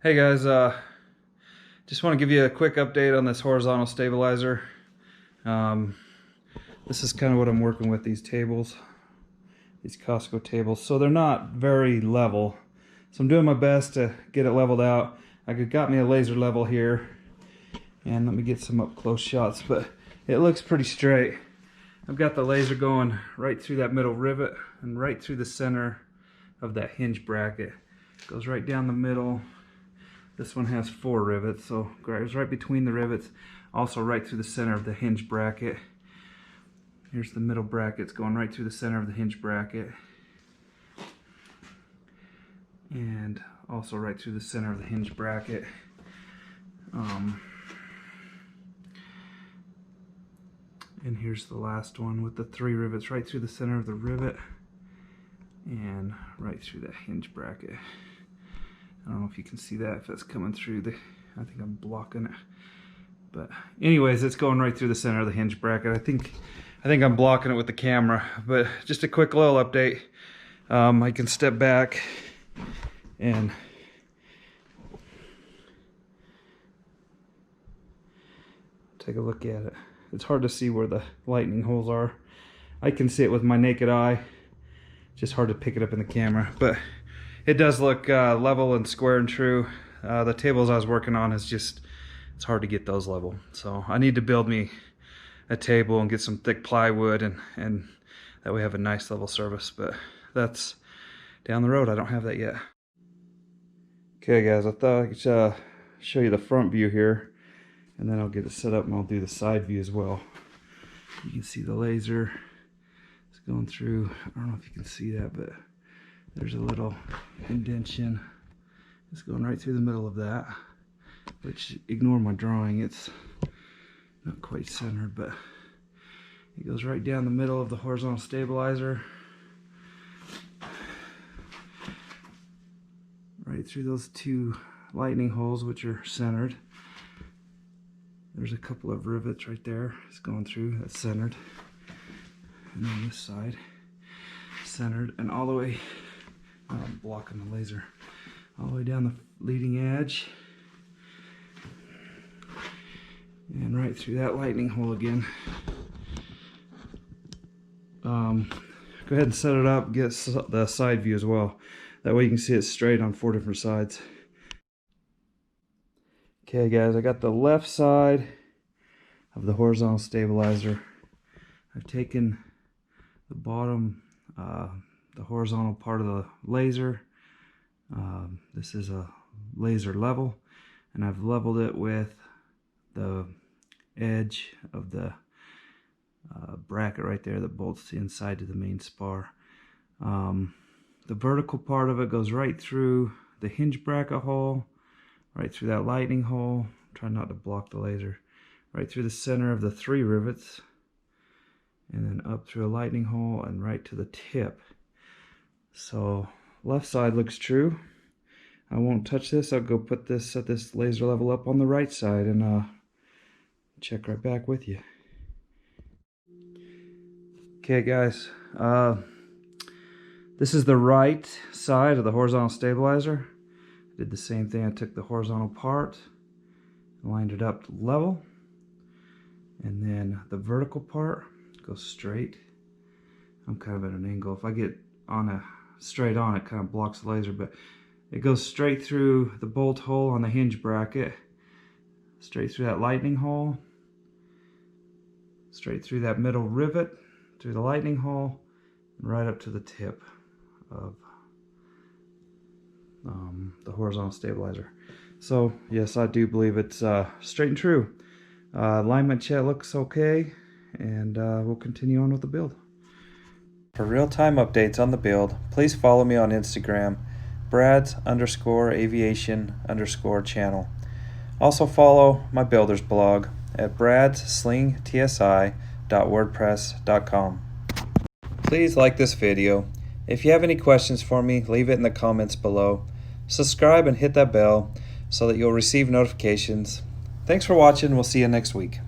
Hey guys, just want to give you a quick update on this horizontal stabilizer. This is kind of what I'm working with, these tables, these Costco tables. So they're not very level. So I'm doing my best to get it leveled out. I got me a laser level here, and let me get some up close shots, but it looks pretty straight. I've got the laser going right through that middle rivet and right through the center of that hinge bracket. It goes right down the middle. This one has 4 rivets, so it goes right between the rivets, also right through the center of the hinge bracket. Here's the middle brackets going right through the center of the hinge bracket. And also right through the center of the hinge bracket. And here's the last one with the 3 rivets right through the center of the rivet and right through that hinge bracket. I don't know if you can see that, if that's coming through I think I'm blocking it. But anyways, it's going right through the center of the hinge bracket. I think I'm blocking it with the camera, but just a quick little update. I can step back and take a look at it. It's hard to see where the lightning holes are. I can see it with my naked eye. Just hard to pick it up in the camera, but it does look level and square and true. The tables I was working on it's hard to get those level. So I need to build me a table and get some thick plywood and that way have a nice level surface, but that's down the road. I don't have that yet. Okay guys, I thought I could show you the front view here, and then I'll get it set up and I'll do the side view as well. You can see the laser. It's going through. I don't know if you can see that, but there's a little indentation. It's going right through the middle of that, which, ignore my drawing, it's not quite centered, but it goes right down the middle of the horizontal stabilizer, right through those 2 lightning holes, which are centered. There's a couple of rivets right there. It's going through, that's centered. And on this side, centered, and all the way, I'm blocking the laser, all the way down the leading edge and right through that lightning hole again. Go ahead and set it up, get the side view as well. That way you can see it straight on 4 different sides. Okay guys, I got the left side of the horizontal stabilizer. I've taken the bottom, the horizontal part of the laser. This is a laser level, and I've leveled it with the edge of the bracket right there that bolts the inside to the main spar. The vertical part of it goes right through the hinge bracket hole, right through that lightning hole. Try not to block the laser. Right through the center of the 3 rivets, and then up through a lightning hole and right to the tip. So left side looks true. I won't touch this. I'll go put this, set this laser level up on the right side, and check right back with you. Okay guys, this is the right side of the horizontal stabilizer. I did the same thing. I took the horizontal part, lined it up level, and then the vertical part goes straight. I'm kind of at an angle. If I get on straight on, it kind of blocks the laser, but it goes straight through the bolt hole on the hinge bracket, straight through that lightning hole, straight through that middle rivet, through the lightning hole, and right up to the tip of the horizontal stabilizer. So yes, I do believe it's straight and true. Alignment check looks okay, and we'll continue on with the build. For real-time updates on the build, please follow me on Instagram, brads_aviation_channel. Also follow my builder's blog at bradslingtsi.wordpress.com. Please like this video. If you have any questions for me, leave it in the comments below. Subscribe and hit that bell so that you'll receive notifications. Thanks for watching. We'll see you next week.